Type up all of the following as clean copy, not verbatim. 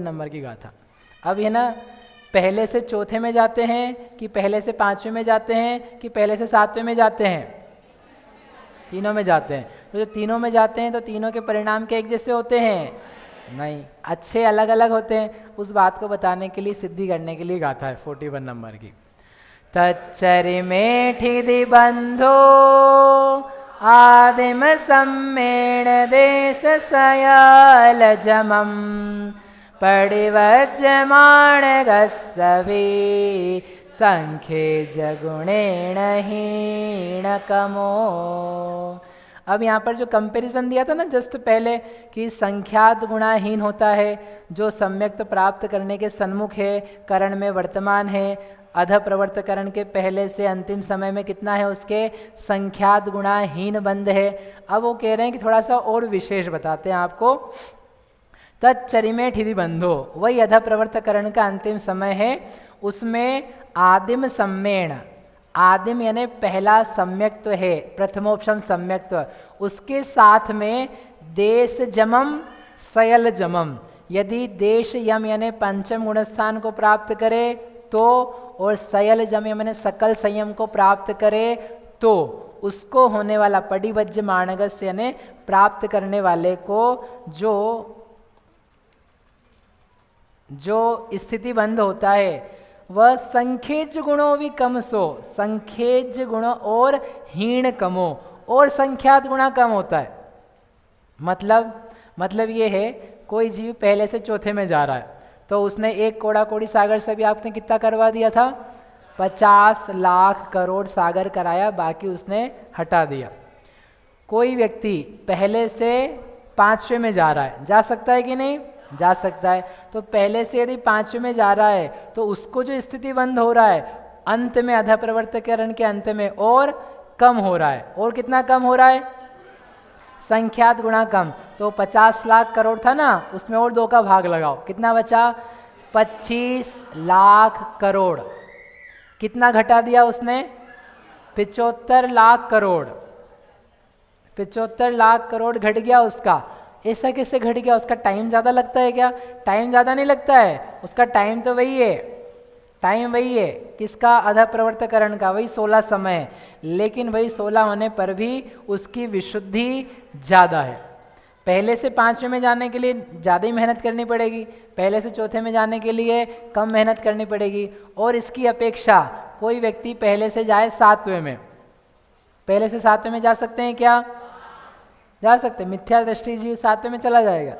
Number की गाथा। अब ये ना पहले से चौथे में जाते हैं कि पहले से पांचवें में जाते हैं कि पहले से सातवें में जाते हैं? तीनों में जाते हैं। तो जो तीनों में जाते हैं तो तीनों के परिणाम के एक जैसे होते हैं? नहीं, अच्छे अलग अलग होते हैं। उस बात को बताने के लिए, सिद्धि करने के लिए गाथा है 41 नंबर की। तच्चरिमेठिदि बंधो आदिम सम्मेण देश सयल जमम पडिवज्यमाण गस्सवे संख्ये जगुणेण हीणकमो। अब यहाँ पर जो कंपैरिजन दिया था ना जस्ट पहले कि संख्यात गुणाहीन होता है, जो सम्यक्त प्राप्त करने के सन्मुख है, करण में वर्तमान है, अध प्रवर्त करण के पहले से अंतिम समय में कितना है, उसके संख्यात गुणाहीन बंध है। अब वो कह रहे हैं कि थोड़ा सा और विशेष बताते हैं आपको। तच्चरिमे ठिधि बंधो, वही अध प्रवर्त करण का अंतिम समय है, उसमें आदिम सम्मेण, आदिम यानी पहला सम्यक्त्व है, प्रथमोपशम सम्यक्त्व, उसके साथ में देश जमम सयल जमम, यदि देश यम यानी पंचम गुणस्थान को प्राप्त करे तो, और सयल जम यानी सकल संयम को प्राप्त करे तो, उसको होने वाला पडिवज्य माणगस यानी प्राप्त करने वाले को जो स्थिति बंध होता है वह संखेज गुणों भी कम सो, संखेज गुणों और हीण कमो, और संख्यात गुणा कम होता है। मतलब ये है, कोई जीव पहले से चौथे में जा रहा है तो उसने एक कोड़ा कोड़ी सागर से भी आपने कितना करवा दिया था? 50 लाख करोड़ सागर कराया, बाकी उसने हटा दिया। कोई व्यक्ति पहले से पांचवें में जा रहा है, जा सकता है कि नहीं? जा सकता है। तो पहले से यदि पांचवें में जा रहा है तो उसको जो स्थिति बंध हो रहा है अंत में, अध प्रवर्त करण के अंत में और कम हो रहा है। और कितना कम हो रहा है? संख्यात गुणा कम। तो 50 लाख करोड़ था ना, उसमें और 2 का भाग लगाओ, कितना बचा? 25 लाख करोड़। कितना घटा दिया उसने? 75 लाख करोड़। 75 लाख करोड़ घट गया उसका। ऐसा कैसे घट गया? उसका टाइम ज़्यादा लगता है क्या? टाइम ज़्यादा नहीं लगता है, उसका टाइम तो वही है, टाइम वही है किसका? अध प्रवर्तकरण का, वही 16 समय है, लेकिन वही 16 होने पर भी उसकी विशुद्धि ज़्यादा है। पहले से पांचवें में जाने के लिए ज़्यादा ही मेहनत करनी पड़ेगी, पहले से चौथे में जाने के लिए कम मेहनत करनी पड़ेगी। और इसकी अपेक्षा कोई व्यक्ति पहले से जाए सातवें में, पहले से सातवें में जा सकते हैं क्या? जा सकते। मिथ्या दृष्टि जीव सातवें में चला जाएगा?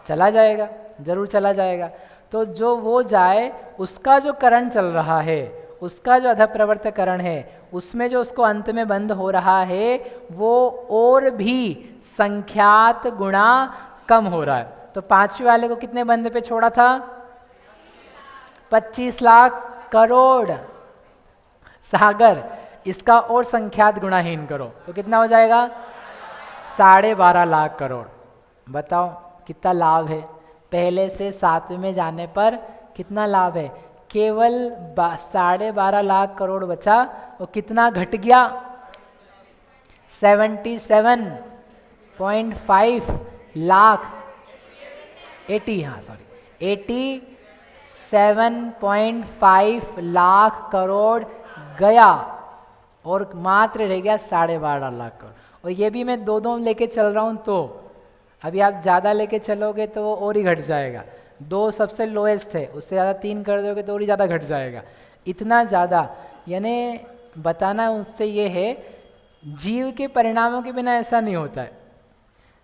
चला जाएगा, जरूर चला जाएगा। तो जो वो जाए, उसका जो करण चल रहा है, उसका जो अध प्रवर्त करण है, उसमें जो उसको अंत में बंद हो रहा है वो और भी संख्यात गुणा कम हो रहा है। तो पांचवें वाले को कितने बंद पे छोड़ा था? 25 लाख करोड़ सागर। इसका और संख्यात गुणाहीन करो तो कितना हो जाएगा? 12.5 लाख करोड़। बताओ कितना लाभ है? पहले से सातवें में जाने पर कितना लाभ है? केवल 12.5 लाख करोड़ बचा, और कितना घट गया? 77.5 लाख 87.5 लाख करोड़ गया, और मात्र रह गया 12.5 लाख करोड़। और ये भी मैं 2 लेके चल रहा हूँ, तो अभी आप ज़्यादा लेके चलोगे तो वो और ही घट जाएगा। 2 सबसे लोएस्ट है, उससे ज़्यादा 3 कर दोगे तो और ही ज़्यादा घट जाएगा। इतना ज़्यादा, यानी बताना उससे ये है, जीव के परिणामों के बिना ऐसा नहीं होता है।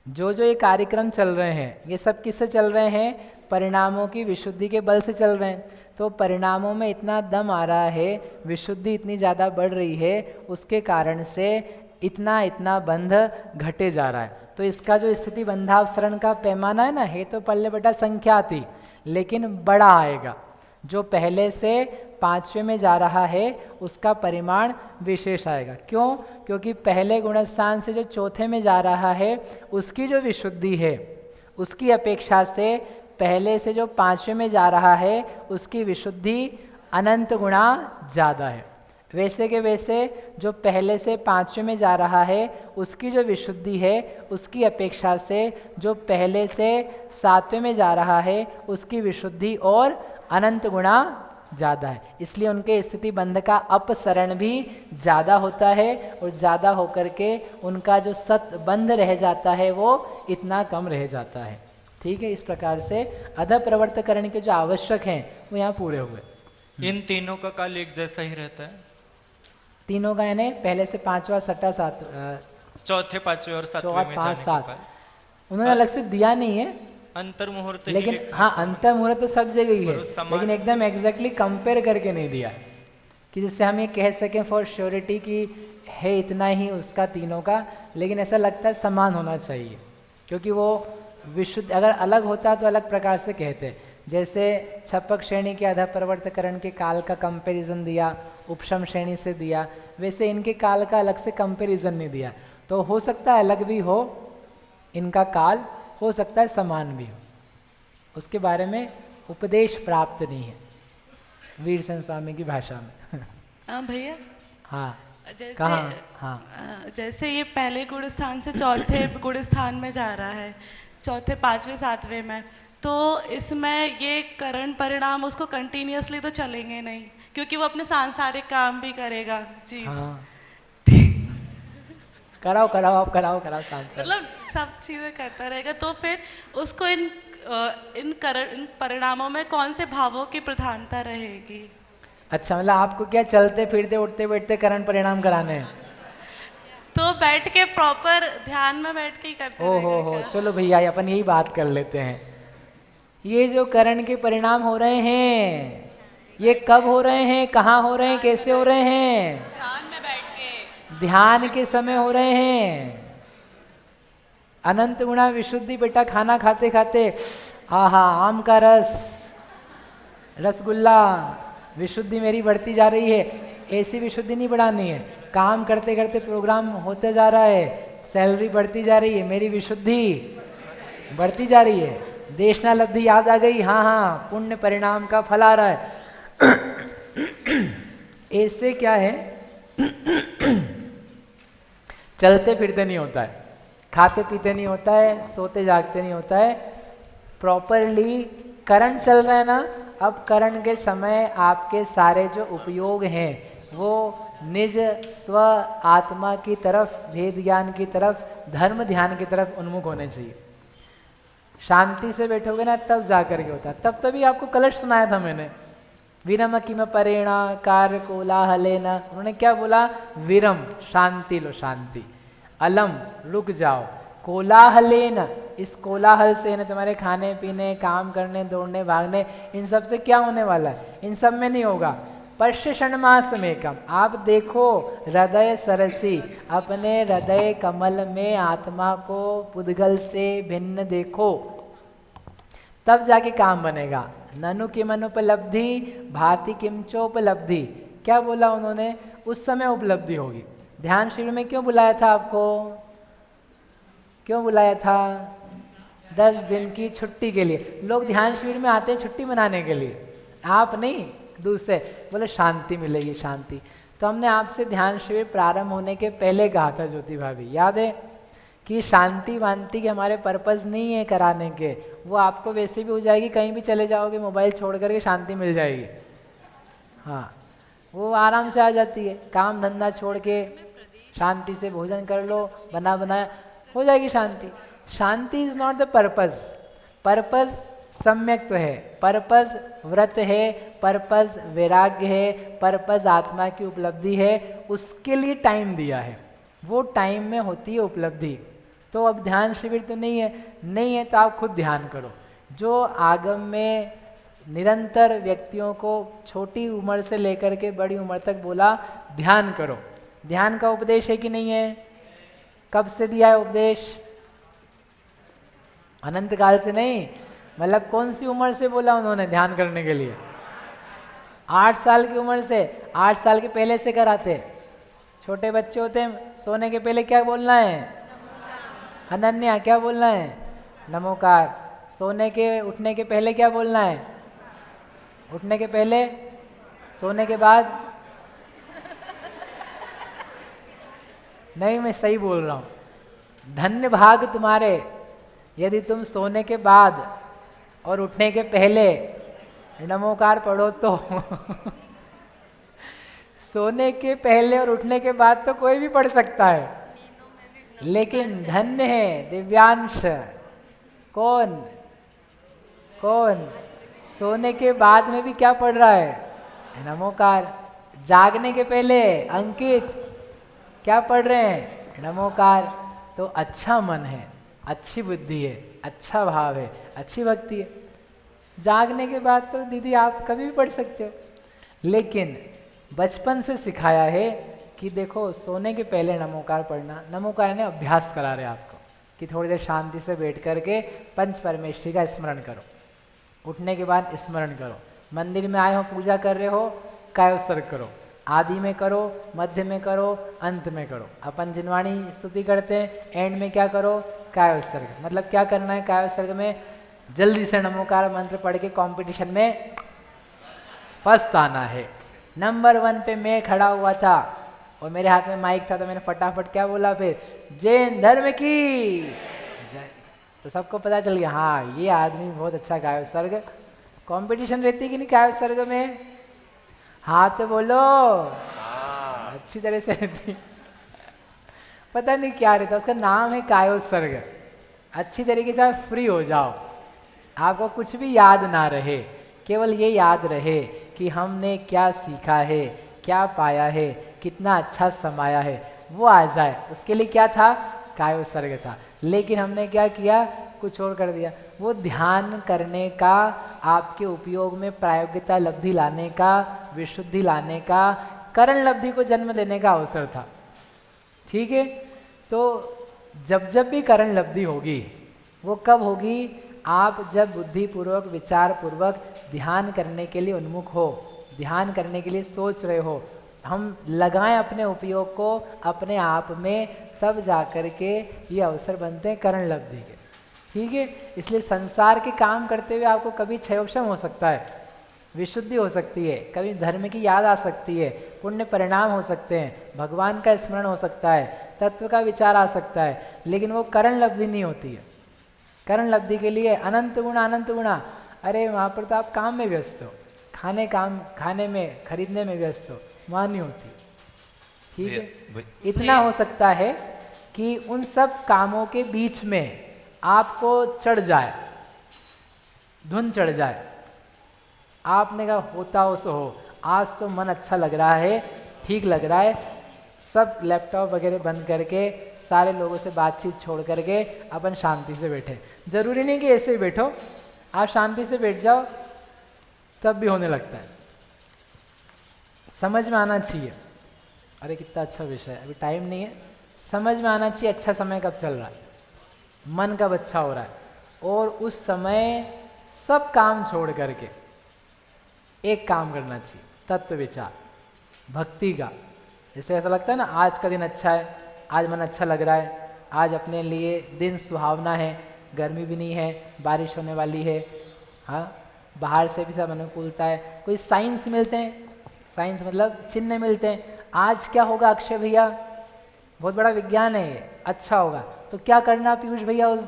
जो ये कार्यक्रम चल रहे हैं ये सब किससे चल रहे हैं? परिणामों की विशुद्धि के बल से चल रहे हैं। तो परिणामों में इतना दम आ रहा है, विशुद्धि इतनी ज़्यादा बढ़ रही है, उसके कारण से इतना बंध घटे जा रहा है। तो इसका जो स्थिति बंधावसरण का पैमाना है ना, है तो पल्ले बटा संख्या थी, लेकिन बड़ा आएगा। जो पहले से पांचवें में जा रहा है उसका परिमाण विशेष आएगा। क्यों? क्योंकि पहले गुणस्थान से जो चौथे में जा रहा है उसकी जो विशुद्धि है, उसकी अपेक्षा से पहले से जो पांचवें में जा रहा है उसकी विशुद्धि अनंत गुणा ज़्यादा है। वैसे के वैसे जो पहले से पांचवें में जा रहा है उसकी जो विशुद्धि है उसकी अपेक्षा से जो पहले से सातवें में जा रहा है उसकी विशुद्धि और अनंत गुणा ज़्यादा है, इसलिए उनके स्थिति बंध का अपसरण भी ज़्यादा होता है और ज़्यादा होकर के उनका जो सत बंध रह जाता है वो इतना कम रह जाता है। ठीक है, इस प्रकार से अध प्रवर्तकरण के जो आवश्यक हैं वो यहाँ पूरे हुए। इन तीनों का काल एक जैसा ही रहता है? तीनों का यानी पहले से पांचवा छठा सात चौथे पांचवे और सातवें में जाने का काल उन्होंने अलग से दिया नहीं है, अंतर मुहूर्त लेकिन हाँ अंतर मुहूर्त तो सब जगह ही है, लेकिन एकदम एग्जैक्टली कंपेयर करके नहीं दिया कि जिससे हम ये कह सकें फॉर श्योरिटी कि है इतना ही उसका तीनों का, लेकिन ऐसा लगता है समान होना चाहिए, क्योंकि वो विशुद्ध अगर अलग होता तो अलग प्रकार से कहते। जैसे छपक श्रेणी के अध प्रवर्तकरण के काल का कंपैरिजन दिया, उपशम श्रेणी से दिया, वैसे इनके काल का अलग से कंपैरिजन नहीं दिया। तो हो सकता है अलग भी हो इनका काल, हो सकता है समान भी हो, उसके बारे में उपदेश प्राप्त नहीं है वीरसेन स्वामी की भाषा में। हाँ भैया, हाँ जैसे कहाँ? हाँ जैसे ये पहले गुण स्थान से चौथे गुण स्थान में जा रहा है, चौथे पांचवें सातवें में, तो इसमें ये करण परिणाम उसको कंटिन्यूअसली तो चलेंगे नहीं, क्योंकि वो अपने सांसारिक काम भी करेगा जी। हाँ कराओ कराओ आप कराओ कराओ सांसारिक, मतलब सब चीज़ें करता रहेगा, तो फिर उसको इन परिणामों में कौन से भावों की प्रधानता रहेगी? अच्छा मतलब आपको क्या चलते फिरते उठते बैठते करण परिणाम कराने हैं? तो बैठ के प्रॉपर ध्यान में बैठ के ही करते हो चलो भैया अपन यही बात कर लेते हैं। ये जो करण के परिणाम हो रहे हैं ये कब हो रहे हैं, कहाँ हो रहे हैं, कैसे हो रहे हैं? ध्यान में बैठ के, ध्यान के समय हो रहे हैं। अनंत गुणा विशुद्धि बेटा, खाना खाते खाते आहा आम का रस, रसगुल्ला, विशुद्धि मेरी बढ़ती जा रही है। ऐसी विशुद्धि नहीं बढ़ानी है, काम करते करते प्रोग्राम होते जा रहा है, सैलरी बढ़ती जा रही है, मेरी विशुद्धि बढ़ती जा रही है, देशना लब्धि याद आ गई, हाँ हाँ पुण्य परिणाम का फल आ रहा है। ऐसे क्या है चलते फिरते नहीं होता है, खाते पीते नहीं होता है, सोते जागते नहीं होता है, प्रॉपरली करण चल रहा है ना। अब करण के समय आपके सारे जो उपयोग हैं वो निज स्व आत्मा की तरफ, भेद ज्ञान की तरफ, धर्म ध्यान की तरफ उन्मुख होने चाहिए। शांति से बैठोगे ना तब जा करके होता है। तब तभी आपको कलश सुनाया था मैंने, विरम किम परेणा कार्य कोलाहलेन। उन्होंने क्या बोला? विरम शांति लो, शांति, अलम रुक जाओ, कोलाहलेन इस कोलाहल से न तुम्हारे खाने पीने, काम करने, दौड़ने भागने, इन सब से क्या होने वाला है? इन सब में नहीं होगा। पश्य षण्मासमेकम, आप देखो हृदय सरसी, अपने हृदय कमल में आत्मा को पुद्गल से भिन्न देखो, तब जाके काम बनेगा। ननु किम अनुपलब्धि भाति किंचोपलब्धि, क्या बोला उन्होंने? उस समय उपलब्धि होगी। ध्यान शिविर में क्यों बुलाया था आपको? क्यों बुलाया था? 10 दिन की छुट्टी के लिए। लोग ध्यान शिविर में आते हैं छुट्टी मनाने के लिए, आप नहीं, दूसरे बोले शांति मिलेगी, शांति। तो हमने आपसे ध्यान शिविर प्रारंभ होने के पहले कहा था ज्योति भाभी, याद है कि शांति वांति के हमारे पर्पज़ नहीं है कराने के, वो आपको वैसे भी हो जाएगी, कहीं भी चले जाओगे मोबाइल छोड़ करके शांति मिल जाएगी। हाँ वो आराम से आ जाती है, काम धंधा छोड़ के शांति से भोजन कर लो, बना बनाया हो जाएगी शांति। शांति is not the purpose, purpose सम्यक तो है, पर्पज़ व्रत है, पर्पज़ वैराग्य है, पर्पज़ आत्मा की उपलब्धि है, उसके लिए टाइम दिया है, वो टाइम में होती है उपलब्धि। तो अब ध्यान शिविर तो नहीं है, नहीं है तो आप खुद ध्यान करो। जो आगम में निरंतर व्यक्तियों को छोटी उम्र से लेकर के बड़ी उम्र तक बोला ध्यान करो, ध्यान का उपदेश है कि नहीं है? कब से दिया है उपदेश? अनंत काल से नहीं, मतलब कौन सी उम्र से बोला उन्होंने ध्यान करने के लिए? 8 साल की उम्र से। 8 साल के पहले से कराते, छोटे बच्चे होते हैं, सोने के पहले क्या बोलना है? अनन्या क्या बोलना है? नमोकार। सोने के उठने के पहले क्या बोलना है? उठने के पहले, सोने के बाद नहीं, मैं सही बोल रहा हूँ। धन्य भाग तुम्हारे यदि तुम सोने के बाद और उठने के पहले नमोकार पढ़ो तो सोने के पहले और उठने के बाद तो कोई भी पढ़ सकता है, लेकिन धन्य है दिव्यांश। कौन कौन सोने के बाद में भी क्या पढ़ रहा है? नमोकार। जागने के पहले अंकित क्या पढ़ रहे हैं? नमोकार। तो अच्छा मन है, अच्छी बुद्धि है, अच्छा भाव है, अच्छी भक्ति है। जागने के बाद तो दीदी आप कभी भी पढ़ सकते हो, लेकिन बचपन से सिखाया है कि देखो सोने के पहले नमोकार पढ़ना। नमोकार ने अभ्यास करा रहे आपको कि थोड़ी देर शांति से बैठ करके पंच परमेष्ठी का स्मरण करो, उठने के बाद स्मरण करो, मंदिर में आए हो पूजा कर रहे हो कायोत्सर्ग करो, आदि में करो, मध्य में करो, अंत में करो। अपन जिनवाणी स्तुति करते हैं, एंड में क्या करो? कायोत्सर्ग। मतलब क्या करना है कायोत्सर्ग में? जल्दी से नमोकार मंत्र पढ़ के कंपटीशन में फर्स्ट आना है। नंबर 1 पे मैं खड़ा हुआ था और मेरे हाथ में माइक था, तो मैंने फटाफट क्या बोला फिर? जैन धर्म की जय। तो सबको पता चल गया हाँ ये आदमी बहुत अच्छा कायोत्सर्ग। कंपटीशन रहती कि नहीं कायोत्सर्ग में? हाथ बोलो, अच्छी तरह से रहती। पता नहीं क्या रहता, उसका नाम है कायोत्सर्ग। अच्छी तरीके से आप फ्री हो जाओ, आपको कुछ भी याद ना रहे, केवल ये याद रहे कि हमने क्या सीखा है, क्या पाया है, कितना अच्छा समाया है, वो आ जाए। उसके लिए क्या था? कायोत्सर्ग था। लेकिन हमने क्या किया? कुछ और कर दिया। वो ध्यान करने का, आपके उपयोग में प्रायोगिकता लब्धि लाने का, विशुद्धि लाने का, करण लब्धि को जन्म देने का अवसर था। ठीक है, तो जब जब भी करण लब्धि होगी वो कब होगी? आप जब बुद्धिपूर्वक विचार पूर्वक ध्यान करने के लिए उन्मुख हो, ध्यान करने के लिए सोच रहे हो, हम लगाएं अपने उपयोग को अपने आप में, तब जाकर के ये अवसर बनते हैं करण लब्धि के। ठीक है, इसलिए संसार के काम करते हुए आपको कभी क्षयोक्षम हो सकता है, विशुद्धि हो सकती है, कभी धर्म की याद आ सकती है, पुण्य परिणाम हो सकते हैं, भगवान का स्मरण हो सकता है, तत्व का विचार आ सकता है, लेकिन वो करण लब्धि नहीं होती है। करण लब्धि के लिए अनंत गुणा अनंत गुणा। अरे वहाँ पर तो आप काम में व्यस्त हो, खाने में खरीदने में व्यस्त हो, वहाँ नहीं होती। ठीक है, इतना हो सकता है कि उन सब कामों के बीच में आपको चढ़ जाए, धुन चढ़ जाए। आपने कहा होता हो सो हो, आज तो मन अच्छा लग रहा है, ठीक लग रहा है, सब लैपटॉप वगैरह बंद करके, सारे लोगों से बातचीत छोड़ करके अपन शांति से बैठे। ज़रूरी नहीं कि ऐसे ही बैठो, आप शांति से बैठ जाओ तब भी होने लगता है। समझ में आना चाहिए, अरे कितना अच्छा विषय है, अभी टाइम नहीं है। समझ में आना चाहिए अच्छा समय कब चल रहा है, मन कब अच्छा हो रहा है, और उस समय सब काम छोड़ करके एक काम करना चाहिए, तत्व विचार, भक्ति का। जैसे ऐसा लगता है ना आज का दिन अच्छा है, आज मन अच्छा लग रहा है, आज अपने लिए दिन सुहावना है, गर्मी भी नहीं है, बारिश होने वाली है, हाँ बाहर से भी सब अनुकूलता है। कोई साइंस मिलते हैं, साइंस मतलब चिन्ह मिलते हैं, आज क्या होगा अक्षय भैया, बहुत बड़ा विज्ञान है ये, अच्छा होगा। तो क्या करना पीयूष भैया उस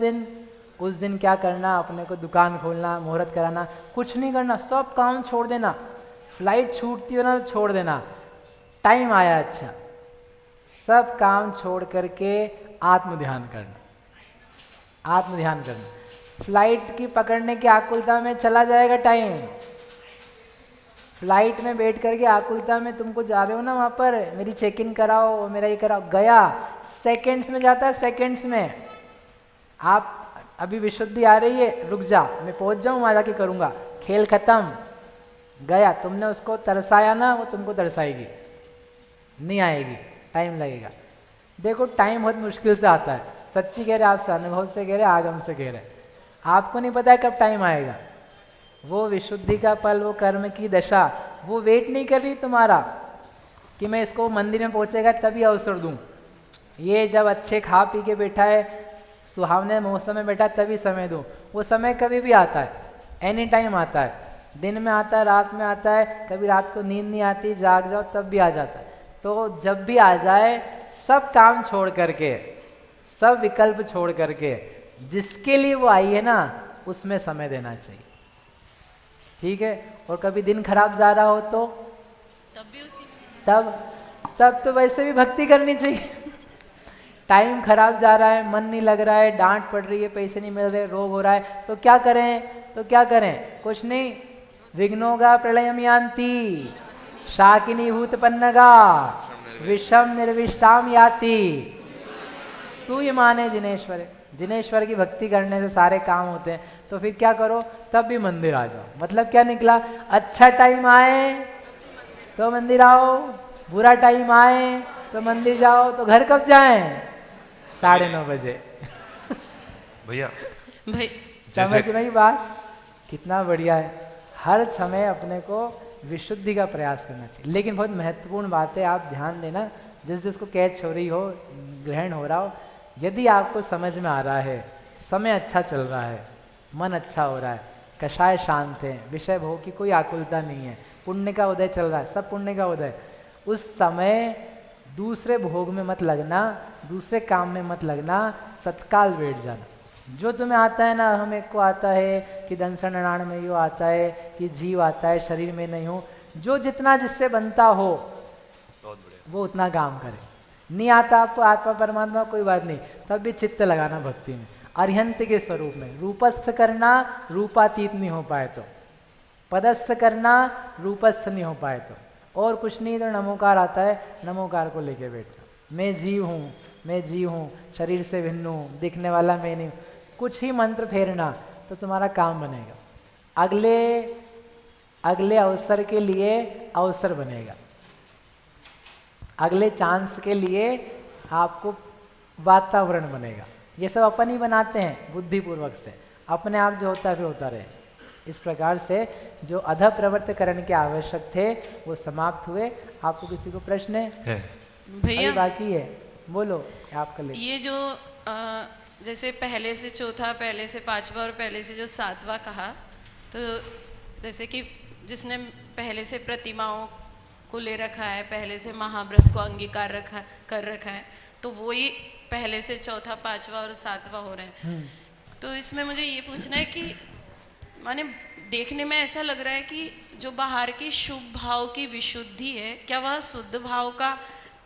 दिन क्या करना? अपने को दुकान खोलना, मुहूर्त कराना, कुछ नहीं करना, सब काम छोड़ देना। फ्लाइट छूटती हो ना छोड़ देना, टाइम आया अच्छा, सब काम छोड़ करके आत्म ध्यान करना, आत्म ध्यान करना। फ्लाइट की पकड़ने की आकुलता में चला जाएगा टाइम, फ्लाइट में बैठ करके आकुलता में तुमको जा रहे हो ना वहाँ पर, मेरी चेक इन कराओ, मेरा ये कराओ, गया सेकंड्स में जाता है, सेकंड्स में। आप अभी विशुद्धि आ रही है, रुक जा, मैं पहुँच जाऊँ वहाँ जाके करूँगा, खेल खत्म, गया। तुमने उसको तरसाया ना, वो तुमको तरसाएगी, नहीं आएगी, टाइम लगेगा। देखो टाइम बहुत मुश्किल से आता है, सच्ची कह रहे, आपसे अनुभव से कह रहे, आगम से कह रहे। आपको नहीं पता है कब टाइम आएगा। वो विशुद्धि का पल, वो कर्म की दशा, वो वेट नहीं कर रही तुम्हारा कि मैं इसको मंदिर में पहुंचेगा तभी अवसर दूं। ये जब अच्छे खा पी के बैठा है, सुहावने मौसम में बैठा तभी समय दूं। वो समय कभी भी आता है, एनी टाइम आता है, दिन में आता है, रात में आता है, कभी रात को नींद नहीं आती, जाग जाओ तब भी आ जाता है। तो जब भी आ जाए सब काम छोड़ करके, सब विकल्प छोड़ करके जिसके लिए वो आई है ना उसमें समय देना चाहिए, ठीक है। और कभी दिन खराब जा रहा हो तो तब भी उसी तब तो वैसे भी भक्ति करनी चाहिए। टाइम खराब जा रहा है, मन नहीं लग रहा है, डांट पड़ रही है, पैसे नहीं मिल रहे, रोग हो रहा है, तो क्या करें? कुछ नहीं, विघ्नोगा प्रलयम यान्ति शाकिनी भूतपन्नगा विषम निर्विष्टाम याति स्तूयमाने जिनेश्वर। जिनेश्वर की भक्ति करने से सारे काम होते हैं। तो फिर क्या करो, तब भी मंदिर आ जाओ। मतलब क्या निकला, अच्छा टाइम आए तो मंदिर आओ, बुरा टाइम आए तो मंदिर जाओ। तो घर कब जाएं? 9:30 बजे। भैया भाई समझ में बात कितना बढ़िया है। हर समय अपने को विशुद्धि का प्रयास करना चाहिए। लेकिन बहुत महत्वपूर्ण बात है, आप ध्यान देना, जिसको कैच हो रही हो, ग्रहण हो रहा हो, यदि आपको समझ में आ रहा है, समय अच्छा चल रहा है, मन अच्छा हो रहा है, कषाय शांत है, विषय भोग की कोई आकुलता नहीं है, पुण्य का उदय चल रहा है, सब पुण्य का उदय, उस समय दूसरे भोग में मत लगना, दूसरे काम में मत लगना, तत्काल बैठ जाना। जो तुम्हें आता है ना, हमें को आता है कि दंसन नाण में यो आता है कि जीव आता है, शरीर में नहीं हो, जो जितना जिससे बनता हो वो उतना काम करे। नहीं आता आपको आत्मा परमात्मा, कोई बात नहीं, तब भी चित्त लगाना भक्ति में, अरिहंत के स्वरूप में। रूपस्थ करना, रूपातीत नहीं हो पाए तो, पदस्थ करना, रूपस्थ नहीं हो पाए तो, और कुछ नहीं तो नमोकार आता है, नमोकार को लेके बैठो। मैं जीव हूँ, मैं जीव हूँ, शरीर से भिन्न हूँ, दिखने वाला मैं नहीं हूँ। कुछ ही मंत्र फेरना तो तुम्हारा काम बनेगा, अगले अवसर के लिए अवसर बनेगा, अगले चांस के लिए आपको वातावरण बनेगा। ये सब अपन ही बनाते हैं बुद्धिपूर्वक से, अपने आप जो होता है फिर होता रहे। इस प्रकार से जो अध प्रवर्तकरण के आवश्यक थे वो समाप्त हुए। आपको किसी को प्रश्न है? भैया बाकी है, बोलो आप कर ले। ये जो जैसे पहले से चौथा, पहले से पांचवा और पहले से जो सातवां कहा, तो जैसे कि जिसने पहले से प्रतिमाओं को ले रखा है, पहले से महाव्रत को अंगीकार कर रखा है, तो वो ही पहले से चौथा, पांचवा और सातवां हो रहे हैं। तो इसमें मुझे ये पूछना है कि माने देखने में ऐसा लग रहा है कि जो बाहर की शुभ भाव की विशुद्धि है, क्या वह शुद्ध भाव का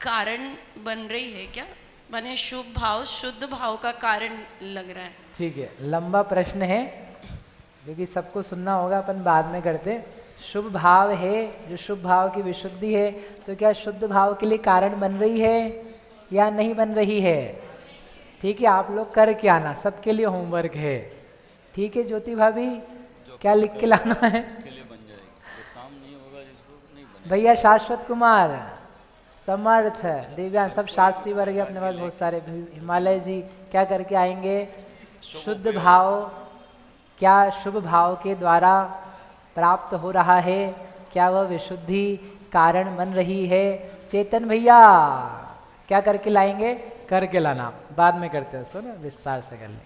कारण बन रही है क्या? माने शुभ भाव शुद्ध भाव का कारण लग रहा है। ठीक है, लंबा प्रश्न है क्योंकि सबको सुनना होगा, अपन बाद में करते। शुभ भाव है, जो शुभ भाव की विशुद्धि है, तो क्या शुद्ध भाव के लिए कारण बन रही है या नहीं बन रही है? ठीक है, आप लोग करके आना, सबके लिए होमवर्क है। ठीक है ज्योति भाभी, क्या लिख के लाना है? भैया शाश्वत कुमार, समर्थ, दिव्यांग, सब शास्त्री वर्ग अपने पास बहुत सारे। हिमालय जी क्या करके आएंगे? शुद्ध भाव क्या शुभ भाव के द्वारा प्राप्त हो रहा है? क्या वह विशुद्धि कारण बन रही है? चेतन भैया क्या करके लाएंगे? करके लाना, बाद में करते हैं उसको ना, विस्तार से कर लें।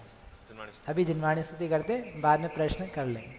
अभी जिनवाणी स्तुति करते, बाद में प्रश्न कर लेंगे।